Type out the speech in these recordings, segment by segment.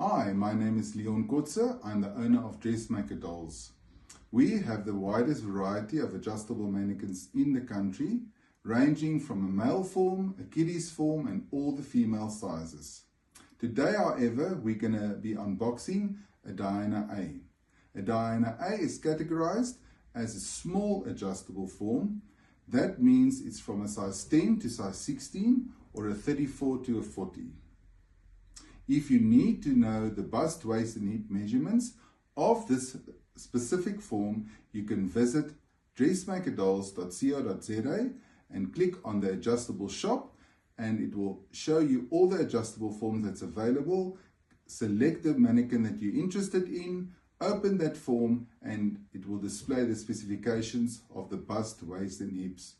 Hi, my name is Leon Kotze. I'm the owner of Dressmaker Dolls. We have the widest variety of adjustable mannequins in the country, ranging from a male form, a kiddies form, and all the female sizes. Today, however, we're going to be unboxing a Diana A. A Diana A is categorized as a small adjustable form. That means it's from a size 10 to size 16 or a 34 to a 40. If you need to know the bust, waist and hip measurements of this specific form, you can visit dressmakerdolls.co.za and click on the adjustable shop, and it will show you all the adjustable forms that's available. Select the mannequin that you're interested in, open that form, and it will display the specifications of the bust, waist and hips.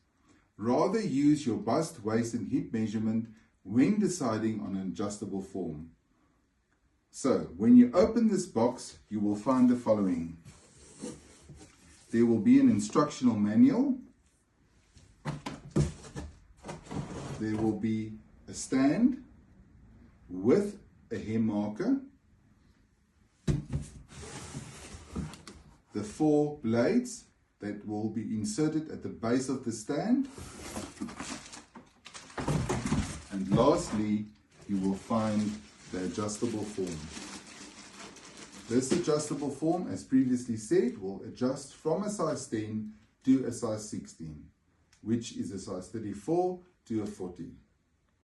Rather use your bust, waist and hip measurement when deciding on an adjustable form. So, when you open this box, you will find the following. There will be an instructional manual. There will be a stand with a hem marker. The 4 blades that will be inserted at the base of the stand. And lastly, you will find the adjustable form. This adjustable form, as previously said, will adjust from a size 10 to a size 16, which is a size 34 to a 40.